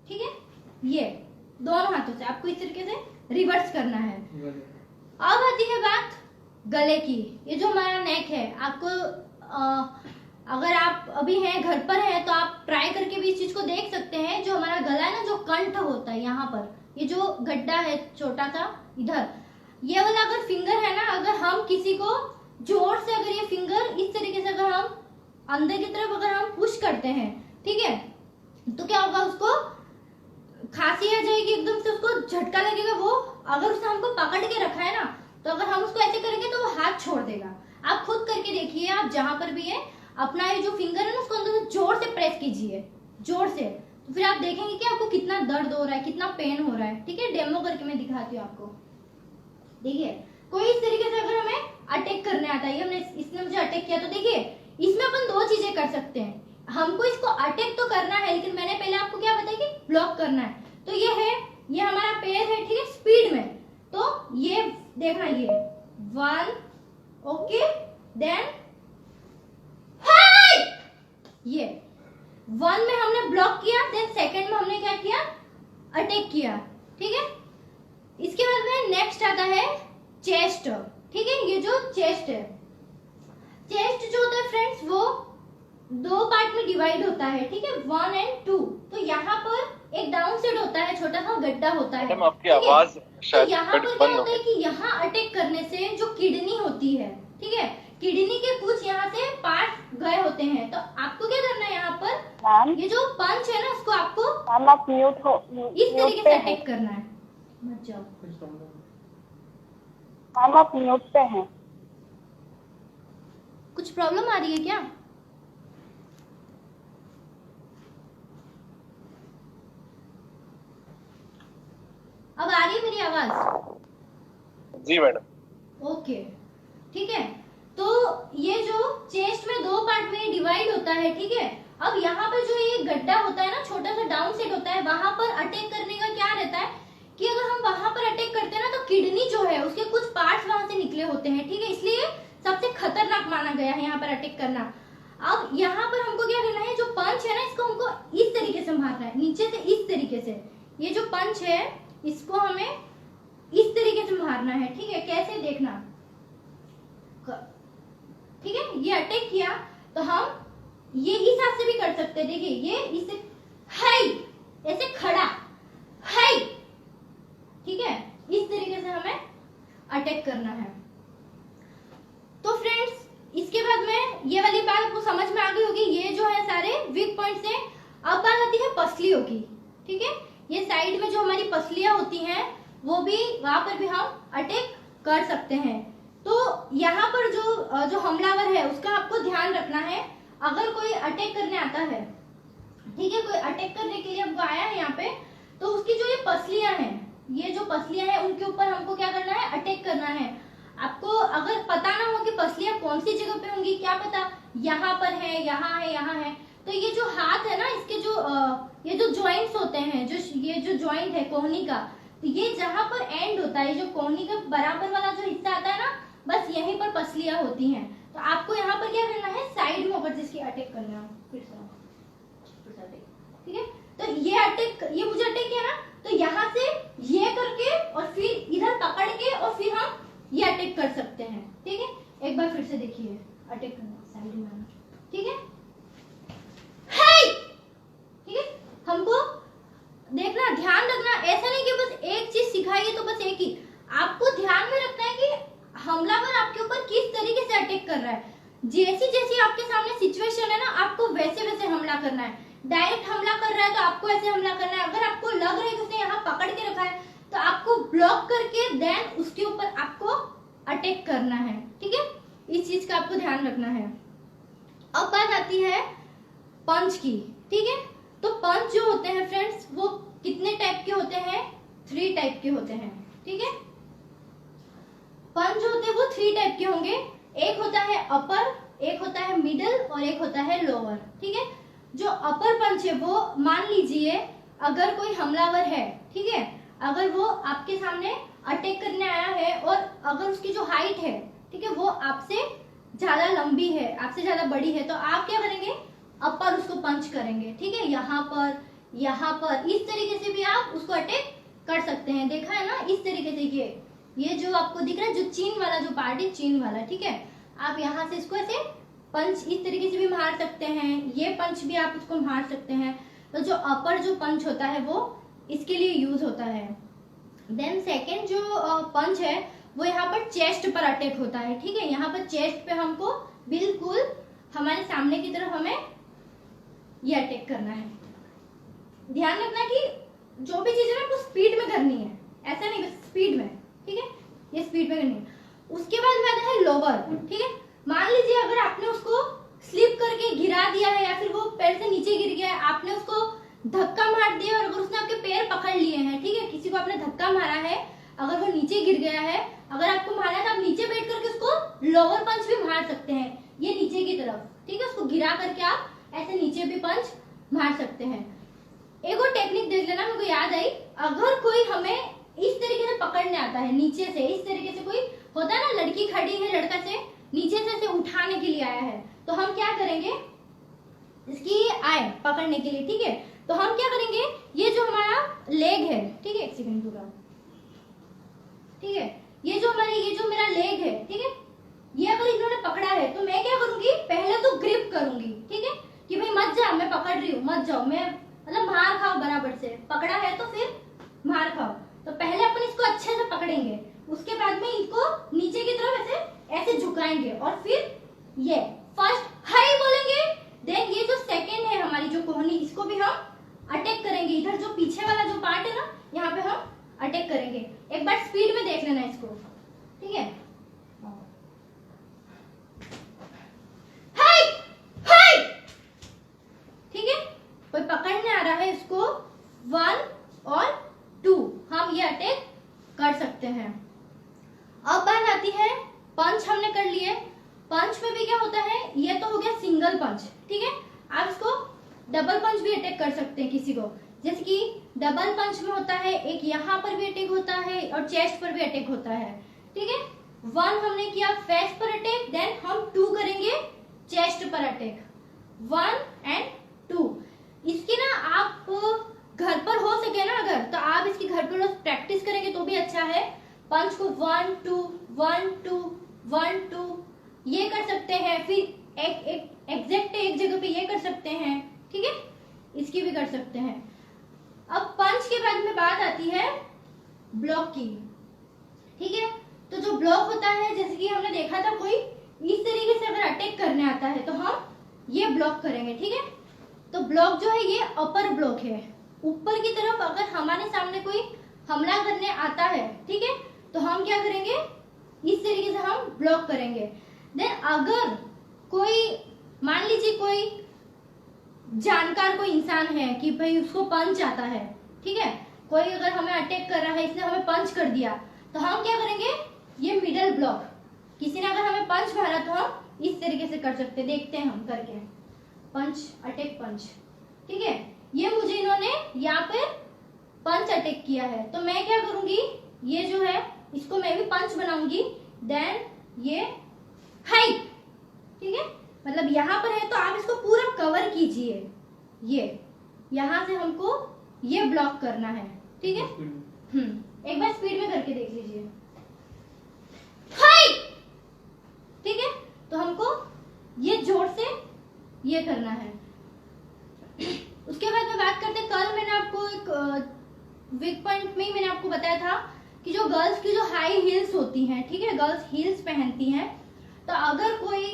ठीक है, ये दोनों हाथों से आपको इस तरीके से रिवर्स करना है। अब आती है बात गले की। ये जो हमारा नेक है, आपको अगर आप अभी हैं, घर पर हैं, तो आप ट्राई करके भी इस चीज को देख सकते हैं। जो हमारा गला है ना, जो कंठ होता है, यहाँ पर ये जो गड्ढा है छोटा सा इधर, ये वाला अगर फिंगर है ना, अगर हम किसी को जोर से अगर ये फिंगर इस तरीके से अगर हम अंदर की तरफ अगर हम पुश करते हैं, ठीक है, तो क्या होगा, उसको खांसी आ जाएगी, एकदम से उसको झटका लगेगा। वो अगर उसने हमको पकड़ के रखा है ना, तो अगर हम उसको ऐसे करेंगे तो वो हाथ छोड़ देगा। आप खुद करके देखिए, आप जहां पर भी है, अपना ये जो फिंगर है ना, उसको अंदर से जोर से प्रेस कीजिए, जोर से, तो फिर आप देखेंगे कि आपको कितना दर्द हो रहा है, कितना पेन हो रहा है, ठीक है। डेमो करके मैं दिखाती हूँ आपको, देखिए, कोई इस तरीके से अगर हमें अटैक करने आता है, हमने इसने मुझे अटैक किया, तो देखिए इसमें अपन दो चीजें कर सकते हैं, हमको इसको अटैक तो करना है, लेकिन मैंने पहले आपको क्या बताया कि ब्लॉक करना है। तो ये है, ये हमारा पैर है, ठीक है, स्पीड में, तो ये देखना, ये 1, ओके, देन ये 1 में हमने ब्लॉक किया, देन सेकंड में हमने क्या किया, अटैक किया, ठीक है। इसके बाद में नेक्स्ट आता है चेस्ट, ठीक है, ये जो चेस्ट है, चेस्ट जो होता है फ्रेंड्स, वो दो पार्ट में डिवाइड होता है, ठीक है, 1 और 2। तो यहाँ पर एक डाउन साइड होता है, छोटा सा गड्ढा होता है, मैडम आपकी आवाज शायद तो यहाँ पर क्या होता है कि यहाँ अटैक करने से जो किडनी होती है, ठीक है, किडनी के कुछ यहाँ से पार्ट गए होते हैं। तो आपको क्या करना है, यहाँ पर ये जो पंच है ना, उसको आपको आप म्यूट हो, इस तरीके से अटैक करना है। मत जाओ, आप म्यूट पे हैं। कुछ प्रॉब्लम आ रही है क्या? अब आ रही है मेरी आवाज? जी मैडम। ओके, ठीक है। तो ये जो चेस्ट में दो पार्ट में डिवाइड होता है, ठीक है। अब यहाँ पर जो ये गड्ढा होता है ना, छोटा सा डाउन सेट होता है, वहां पर अटैक करने का क्या रहता है कि अगर हम वहां पर अटैक करते हैं ना, तो किडनी जो है उसके कुछ पार्ट्स वहां से निकले होते हैं, ठीक है। इसलिए सबसे खतरनाक माना गया है यहाँ पर अटैक करना। अब यहाँ पर हमको क्या करना है, जो पंच है ना, इसको हमको इस तरीके से मारना है, नीचे से इस तरीके से। ये जो पंच है इसको हमें इस तरीके से मारना है, ठीक है। कैसे, देखना, ठीक है। ये अटैक किया तो हम ये इस हिसाब से भी कर सकते हैं। देखिए ये इसे हाई, ऐसे खड़ा हाई, ठीक है। इस तरीके से हमें अटैक करना है। तो फ्रेंड्स, इसके बाद में ये वाली बात आपको समझ में आ गई होगी। ये जो है सारे वीक पॉइंट्स हैं। अब बात आती है पसलियों की, ठीक है। ये साइड में जो हमारी पसलियां होती हैं, वो भी वहां पर भी हम अटैक कर सकते हैं। तो यहाँ पर जो हमलावर है उसका आपको ध्यान रखना है। अगर कोई अटैक करने आता है, ठीक है, कोई अटैक करने के लिए हमको आया है यहाँ पे, तो उसकी जो ये पसलियां हैं, ये जो पसलियां हैं उनके ऊपर हमको क्या करना है, अटैक करना है। आपको अगर पता ना हो कि पसलियां कौन सी जगह पे होंगी, क्या पता यहाँ पर है, यहाँ है, यहाँ है, तो ये जो हाथ है ना, इसके जो ये जो जॉइंट्स होते हैं, ये जो जॉइंट है कोहनी का, तो ये जहां पर एंड होता है, जो कोहनी का बराबर वाला जो हिस्सा आता है ना, बस यहीं पर पसलियां होती हैं। तो आपको यहाँ पर क्या करना है, साइड में होकर जिसकी अटैक करना है, फिर से अटैक, ठीक है। तो ये अटैक, ये मुझे अटैक किया ना, तो यहाँ से ये करके और फिर इधर पकड़ के और फिर हम ये अटैक कर सकते हैं, ठीक है। एक बार फिर से देखिए, अटैक करना, साइड में आना, ठीक है। ठीक है, हमको देखना, ध्यान रखना, ऐसा नहीं कि बस एक चीज सिखाइए तो बस एक ही, आपको ध्यान में रखना है कि हमलावर आपके ऊपर किस तरीके से अटैक कर रहा है। जैसी जैसी आपके सामने सिचुएशन है ना, आपको वैसे वैसे हमला करना है। डायरेक्ट हमला कर रहा है तो आपको ऐसे हमला करना है। अगर आपको लग रहा है कि उसने यहाँ पकड़ के रखा है, तो आपको ब्लॉक करके देन उसके ऊपर आपको अटैक करना है, ठीक है। इस चीज का आपको ध्यान रखना है। अब बात आती है पंच की, ठीक है। तो पंच जो होते हैं फ्रेंड्स, वो कितने टाइप के होते हैं, 3 टाइप के होते हैं, ठीक है। पंच जो होते हैं वो 3 टाइप के होंगे। एक होता है अपर, एक होता है मिडल और एक होता है लोअर, ठीक है। जो अपर पंच है वो, मान लीजिए अगर कोई हमलावर है, ठीक है, अगर वो आपके सामने अटैक करने आया है और अगर उसकी जो हाइट है, ठीक है, वो आपसे ज्यादा लंबी है, आपसे ज्यादा बड़ी है, तो आप क्या करेंगे, अपर उसको पंच करेंगे, ठीक है। यहाँ पर इस तरीके से भी आप उसको अटैक कर सकते हैं। देखा है ना, इस तरीके से ये जो आपको दिख रहा है, जो चीन वाला जो पार्ट है, चीन वाला, ठीक है। आप यहाँ से इसको ऐसे पंच इस तरीके से भी मार सकते हैं, ये पंच भी आप उसको मार सकते हैं। तो जो अपर जो पंच होता है वो इसके लिए यूज होता है। देन सेकेंड जो पंच है वो यहाँ पर चेस्ट पर अटैक होता है, ठीक है। यहाँ पर चेस्ट पे हमको बिल्कुल हमारे सामने की तरफ हमें ये अटैक करना है। ध्यान रखना कि जो भी चीज है ना आपको स्पीड में करनी है, ऐसा नहीं, बस स्पीड में, ठीक है, ये स्पीड में करनी है। उसके बाद में आता है लोअर, ठीक है। मान लीजिए अगर आपने उसको स्लिप करके गिरा दिया है या फिर वो पैर से नीचे गिर गया है, आपने उसको धक्का मार दिया और अगर उसने आपके पैर पकड़ लिए हैं, ठीक है, किसी को आपने धक्का मारा है, अगर वो नीचे गिर गया है, अगर आपको मारना है तो आप नीचे बैठ करके उसको लोअर पंच भी मार सकते हैं, ये नीचे की तरफ, ठीक है। उसको गिरा करके आप ऐसे नीचे भी पंच मार सकते हैं। एक और टेक्निक देख लेना, मेरे को याद आई, अगर कोई हमें इस तरीके से पकड़ने आता है, नीचे से इस तरीके से, कोई होता है ना, लड़की खड़ी है, लड़का से नीचे से उठाने के लिए आया है, तो हम क्या करेंगे, इसकी आए पकड़ने के लिए, ठीक है, तो हम क्या करेंगे, ये जो हमारा लेग है, ठीक है, एक सेकंड पूरा, ठीक है, ये जो मेरा लेग है, ठीक है, ये अगर इन्होंने पकड़ा है तो मैं क्या करूंगी, पहले तो ग्रिप करूंगी, ठीक है, कि भाई मत जा, मैं पकड़ रही हूँ, मत जाओ, मैं मतलब मार खाओ बराबर से, पकड़ा है तो फिर मार खाओ। तो पहले अपन इसको अच्छे से पकड़ेंगे, उसके बाद में इनको नीचे की तरफ ऐसे झुकाएंगे और फिर ये फर्स्ट हाई बोलेंगे। देन ये जो सेकंड है हमारी जो कोहनी, इसको भी हम अटैक करेंगे, इधर जो पीछे वाला जो पार्ट है ना, यहाँ पे हम अटैक करेंगे। एक बार स्पीड में देख लेना इसको, ठीक है। हाई हाई, ठीक है, कोई पकड़ने आ रहा है इसको 1 और 2 हम ये अटैक कर सकते हैं। अब बात आती है, पंच हमने कर लिए, पंच में भी क्या होता है, ये तो हो गया सिंगल पंच, ठीक है। आप इसको डबल पंच भी अटैक कर सकते हैं किसी को, जैसे कि डबल पंच में होता है एक यहाँ पर भी अटैक होता है और चेस्ट पर भी अटैक होता है, ठीक है। 1 हमने किया फेस पर अटैक, देन हम 2 करेंगे चेस्ट पर अटैक, 1 एंड 2। इसकी ना आप घर पर हो सके ना अगर, तो आप इसकी घर पर रोज प्रैक्टिस करेंगे तो भी अच्छा है। पंच को 1 2 1 2 1 2 ये कर सकते हैं, फिर एग्जैक्ट एक जगह पे ये कर सकते हैं, ठीक है, इसकी भी कर सकते हैं। अब पंच के बाद में बात आती है ब्लॉक की, ठीक है। तो जो ब्लॉक होता है, जैसे कि हमने देखा था कोई इस तरीके से अगर अटैक करने आता है तो हम ये ब्लॉक करेंगे, ठीक है। तो ब्लॉक जो है ये अपर ब्लॉक है, ऊपर की तरफ अगर हमारे सामने कोई हमला करने आता है, ठीक है, तो हम क्या करेंगे, इस तरीके से हम ब्लॉक करेंगे। देन अगर कोई मान लीजिए कोई जानकार कोई इंसान है कि भाई उसको पंच आता है, ठीक है, कोई अगर हमें अटैक कर रहा है, इसने हमें पंच कर दिया, तो हम क्या करेंगे, ये मिडल ब्लॉक, किसी ने अगर हमें पंच मारा तो हम इस तरीके से कर सकते हैं, देखते हैं हम करके, पंच अटैक पंच, ठीक है। ये मुझे इन्होंने यहाँ पे पंच अटैक किया है, तो मैं क्या करूंगी, ये जो है इसको मैं भी पंच बनाऊंगी, देन ये हाई, ठीक है, मतलब यहाँ पर है तो आप इसको पूरा कवर कीजिए, ये यहाँ से हमको ये ब्लॉक करना है, ठीक है। एक बार स्पीड में करके देख लीजिए, हाई, ठीक है। तो हमको ये जोर से ये करना है। उसके बाद में बात करते हैं, कल मैंने आपको एक वीक पॉइंट में ही मैंने आपको बताया था कि जो गर्ल्स की जो हाई हील्स होती हैं, ठीक है, गर्ल्स हील्स पहनती हैं, तो अगर कोई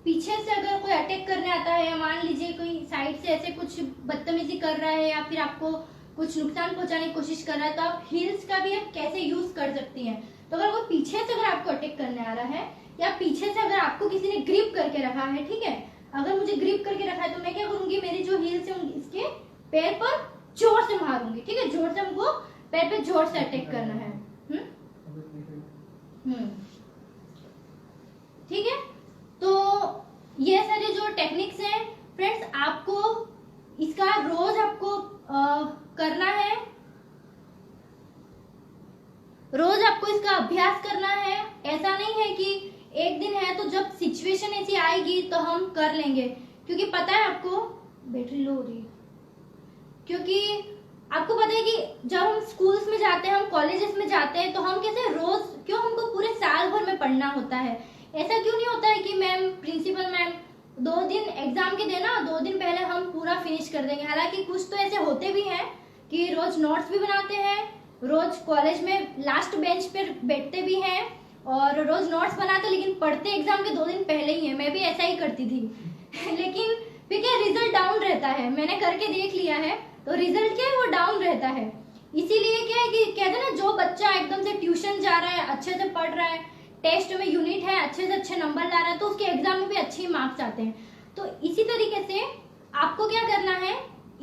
पीछे से अगर कोई अटैक करने आता है, या मान लीजिए कोई साइड से ऐसे कुछ बदतमीजी कर रहा है या फिर आपको कुछ नुकसान पहुंचाने की कोशिश कर रहा है, तो आप हील्स का भी आप कैसे यूज कर सकती हैं। तो अगर वो पीछे से अगर आपको अटैक करने आ रहा है, या पीछे से अगर आपको किसी ने ग्रिप करके रखा है, ठीक है, अगर मुझे ग्रिप करके रखा है तो मैं क्या करूंगी, मेरी जो हील्स है इसके पैर पर जोर से मारूंगी, ठीक है, जोर से हमको पैर पे जोर से अटैक करना है। ठीक है, तो ये सारे जो टेक्निक्स हैं फ्रेंड्स, आपको इसका रोज आपको करना है, रोज आपको इसका अभ्यास करना है। ऐसा नहीं है कि एक दिन है तो जब सिचुएशन ऐसी आएगी तो हम कर लेंगे, क्योंकि पता है आपको, बैटरी लो हो रही है, क्योंकि आपको पता है कि जब हम स्कूल्स में जाते हैं, हम कॉलेजेस में जाते हैं, तो हम कैसे रोज क्यों हमको पूरे साल भर में पढ़ना होता है। ऐसा क्यों नहीं होता है कि मैम, प्रिंसिपल मैम 2 दिन एग्जाम के देना, 2 दिन पहले हम पूरा फिनिश कर देंगे। हालांकि कुछ तो ऐसे होते भी हैं कि रोज नोट्स भी बनाते हैं, रोज कॉलेज में लास्ट बेंच पर बैठते भी हैं और रोज नोट्स बनाते, लेकिन पढ़ते एग्जाम के 2 दिन पहले ही है। मैं भी ऐसा ही करती थी लेकिन फिर क्या, रिजल्ट डाउन रहता है, मैंने करके देख लिया है, तो रिजल्ट क्या है वो डाउन रहता है। इसीलिए क्या है कि कहते हैं ना, जो बच्चा एकदम से ट्यूशन जा रहा है, अच्छे से पढ़ रहा है, टेस्ट में यूनिट है, अच्छे से अच्छे नंबर ला रहा है, तो उसके एग्जाम में भी अच्छे मार्क्स आते हैं। तो इसी तरीके से आपको क्या करना है,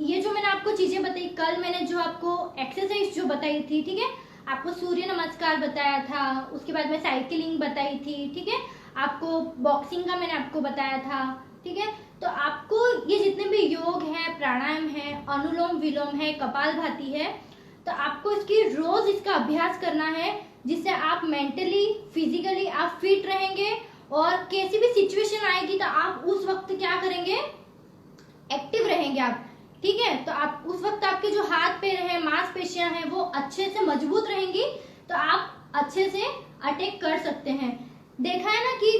ये जो मैंने आपको चीजें बताई, कल मैंने जो आपको एक्सरसाइज जो बताई थी, ठीक है, आपको सूर्य नमस्कार बताया था, उसके बाद में साइकिलिंग बताई थी, ठीक है, आपको बॉक्सिंग का मैंने आपको बताया था, ठीक है। तो आपको ये जितने भी योग है, प्राणायाम है, अनुलोम विलोम है, कपालभाति है, तो आपको इसकी रोज इसका अभ्यास करना है, जिससे आप मेंटली फिजिकली आप फिट रहेंगे, और कैसी भी सिचुएशन आएगी तो आप उस वक्त क्या करेंगे, एक्टिव रहेंगे आप, ठीक है। तो आप उस वक्त आपके जो हाथ पैर है, मांसपेशियां हैं, वो अच्छे से मजबूत रहेंगी, तो आप अच्छे से अटैक कर सकते हैं। देखा है ना कि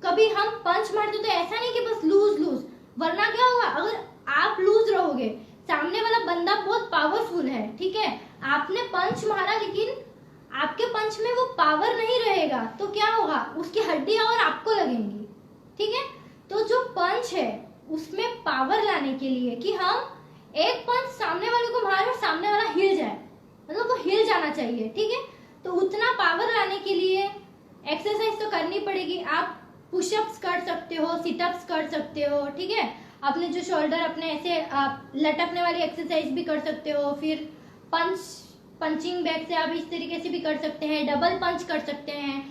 कभी हम पंच मारते तो ऐसा नहीं कि बस लूज लूज, वरना क्या होगा, अगर आप लूज रहोगे, सामने वाला बंदा बहुत पावरफुल है, ठीक है, आपने पंच मारा लेकिन आपके पंच में वो पावर नहीं रहेगा, तो क्या होगा, उसकी हड्डियां और आपको लगेंगी, ठीक है। तो जो पंच है उसमें पावर लाने के लिए कि हम एक पंच सामने वाले को मारे और सामने वाला हिल जाए, मतलब वो हिल जाना चाहिए, ठीक है। तो उतना पावर लाने के लिए एक्सरसाइज तो करनी पड़ेगी। आप पुशअप्स कर सकते हो, सिटअप्स कर सकते हो, ठीक है, अपने जो शोल्डर अपने ऐसे लटकने वाली एक्सरसाइज भी कर सकते हो, फिर पंचिंग बैग से आप इस तरीके से भी कर सकते हैं, डबल पंच कर सकते हैं,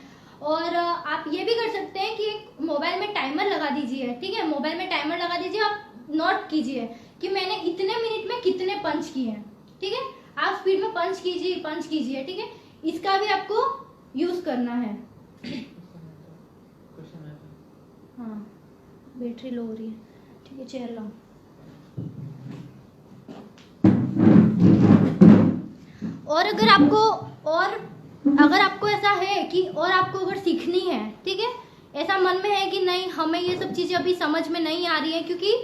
और आप ये भी कर सकते हैं कि एक मोबाइल में टाइमर लगा दीजिए, ठीक है, मोबाइल में टाइमर लगा दीजिए, आप नोट कीजिए कि मैंने इतने मिनट में कितने पंच किए हैं, ठीक है, आप स्पीड में पंच कीजिए, ठीक है, इसका भी आपको यूज करना है। हाँ, बैटरी लो हो रही है, ठीक है, चेयर लाओ। और अगर आपको ऐसा है कि और आपको अगर सीखनी है, ठीक है, ऐसा मन में है कि नहीं हमें ये सब चीजें अभी समझ में नहीं आ रही है, क्योंकि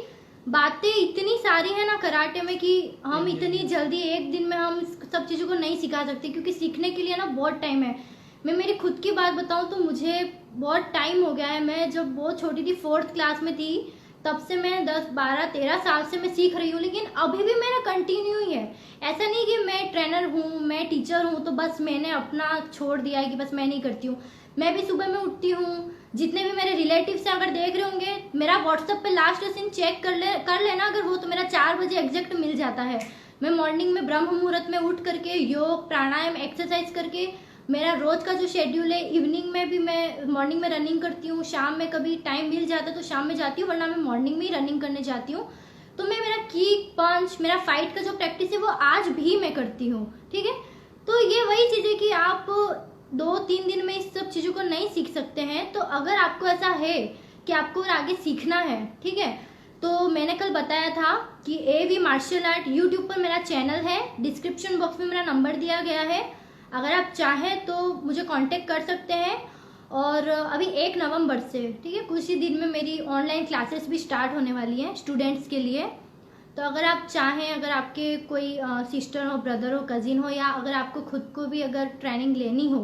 बातें इतनी सारी है ना कराटे में कि हम इतनी जल्दी एक दिन में हम सब चीजों को नहीं सिखा सकते, क्योंकि सीखने के लिए ना बहुत टाइम है। मैं मेरी खुद की बात बताऊं तो मुझे बहुत टाइम हो गया है। मैं जब बहुत छोटी थी, 4th क्लास में थी, तब से मैं 10, 12, 13 साल से मैं सीख रही हूँ, लेकिन अभी भी मेरा कंटिन्यू ही है। ऐसा नहीं कि मैं ट्रेनर हूँ, मैं टीचर हूँ तो बस मैंने अपना छोड़ दिया है कि बस मैं नहीं करती हूँ। मैं भी सुबह में उठती हूँ, जितने भी मेरे रिलेटिव्स हैं अगर देख रहे होंगे, मेरा व्हाट्सएप पे लास्ट सीन चेक कर लेना अगर वो, तो मेरा 4 बजे एग्जैक्ट मिल जाता है। मैं मॉर्निंग में ब्रह्म मुहूर्त में उठ करके योग प्राणायाम एक्सरसाइज करके मेरा रोज का जो शेड्यूल है, इवनिंग में भी मैं मॉर्निंग में रनिंग करती हूँ, शाम में कभी टाइम मिल जाता है तो शाम में जाती हूँ, वरना मैं मॉर्निंग में ही रनिंग करने जाती हूँ। तो मैं मेरा किक पंच, मेरा फाइट का जो प्रैक्टिस है वो आज भी मैं करती हूँ, ठीक है। तो ये वही चीज है कि आप 2-3 दिन में इस सब चीजों को नहीं सीख सकते हैं। तो अगर आपको ऐसा है कि आपको और आगे सीखना है, ठीक है, तो मैंने कल बताया था कि AV मार्शल आर्ट यूट्यूब पर मेरा चैनल है, डिस्क्रिप्शन बॉक्स में मेरा नंबर दिया गया है, अगर आप चाहें तो मुझे कांटेक्ट कर सकते हैं। और अभी 1 नवंबर से, ठीक है, कुछ ही दिन में मेरी ऑनलाइन क्लासेस भी स्टार्ट होने वाली हैं स्टूडेंट्स के लिए। तो अगर आप चाहें, अगर आपके कोई सिस्टर हो, ब्रदर हो, कजिन हो, या अगर आपको खुद को भी अगर ट्रेनिंग लेनी हो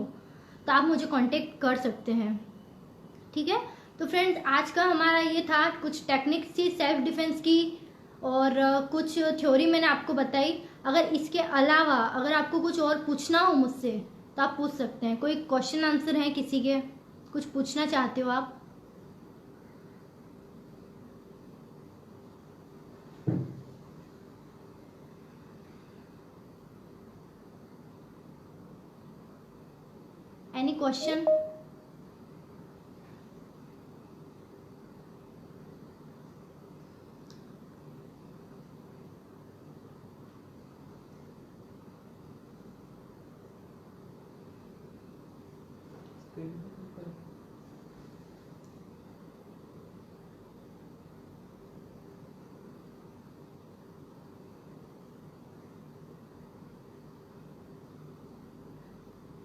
तो आप मुझे कांटेक्ट कर सकते हैं, ठीक है। तो फ्रेंड्स, आज का हमारा ये था, कुछ टेक्निक्स थी सेल्फ डिफेंस की और कुछ थ्योरी मैंने आपको बताई। अगर इसके अलावा अगर आपको कुछ और पूछना हो मुझसे तो आप पूछ सकते हैं। कोई क्वेश्चन आंसर है किसी के, कुछ पूछना चाहते हो आप? Any question?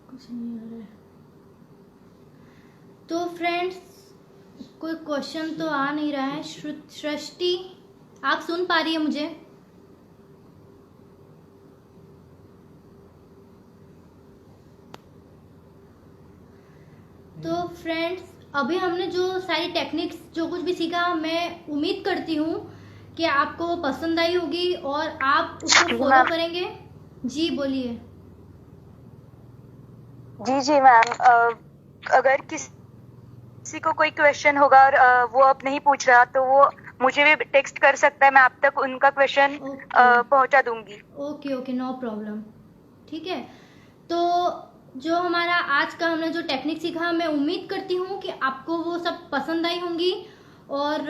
कुछ नहीं आ रहा है। तो फ्रेंड्स, कोई क्वेश्चन तो आ नहीं रहा है। सृष्टि, आप सुन पा रही है मुझे? तो फ्रेंड्स, अभी हमने जो सारी टेक्निक्स जो कुछ भी सीखा, मैं उम्मीद करती हूँ कि आपको पसंद आई होगी और आप उसको फॉलो करेंगे। जी बोलिए। जी जी मैम, अगर किसी को कोई क्वेश्चन होगा और वो अब नहीं पूछ रहा तो वो मुझे भी टेक्स्ट कर सकता है, मैं आप तक उनका क्वेश्चन पहुंचा दूंगी। ओके ओके, नो प्रॉब्लम, ठीक है। तो जो हमारा आज का हमने जो टेक्निक सीखा, मैं उम्मीद करती हूँ कि आपको वो सब पसंद आई होंगी। और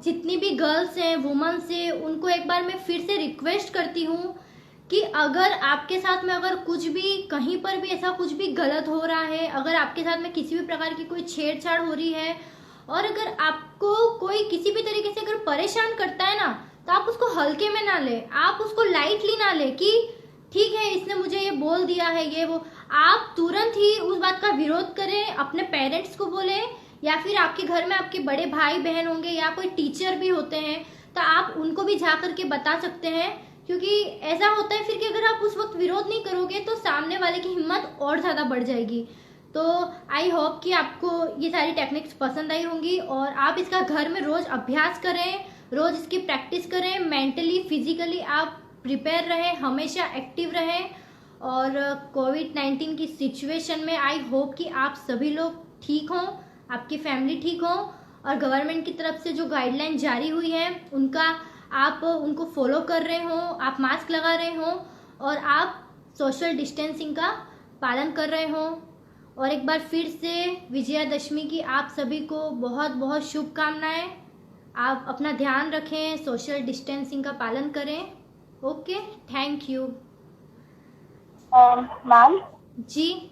जितनी भी गर्ल्स हैं, वुमेन्स हैं, उनको एक बार मैं फिर से रिक्वेस्ट करती हूँ कि अगर आपके साथ में अगर कुछ भी कहीं पर भी ऐसा कुछ भी गलत हो रहा है, अगर आपके साथ में किसी भी प्रकार की कोई छेड़छाड़ हो रही है, और अगर आपको कोई किसी भी तरीके से अगर परेशान करता है ना, तो आप उसको हल्के में ना ले, आप उसको लाइटली ना ले कि ठीक है इसने मुझे ये बोल दिया है ये वो। आप तुरंत ही उस बात का विरोध करें, अपने पेरेंट्स को बोले, या फिर आपके घर में आपके बड़े भाई बहन होंगे या कोई टीचर भी होते हैं तो आप उनको भी जा करके बता सकते हैं। क्योंकि ऐसा होता है फिर कि अगर आप उस वक्त विरोध नहीं करोगे तो सामने वाले की हिम्मत और ज्यादा बढ़ जाएगी। तो आई होप कि आपको ये सारी टेक्निक्स पसंद आई होंगी और आप इसका घर में रोज अभ्यास करें, रोज इसकी प्रैक्टिस करें। मेंटली फिजिकली आप प्रिपेयर रहें, हमेशा एक्टिव रहें। और कोविड-19 की सिचुएशन में आई होप कि आप सभी लोग ठीक हों, आपकी फैमिली ठीक हो, और गवर्नमेंट की तरफ से जो गाइडलाइन जारी हुई है आप उनको फॉलो कर रहे हो, आप मास्क लगा रहे हो और आप सोशल डिस्टेंसिंग का पालन कर रहे हो। और एक बार फिर से विजयादशमी की आप सभी को बहुत बहुत शुभकामनाएं। आप अपना ध्यान रखें, सोशल डिस्टेंसिंग का पालन करें। Okay, thank you. Ma'am, ji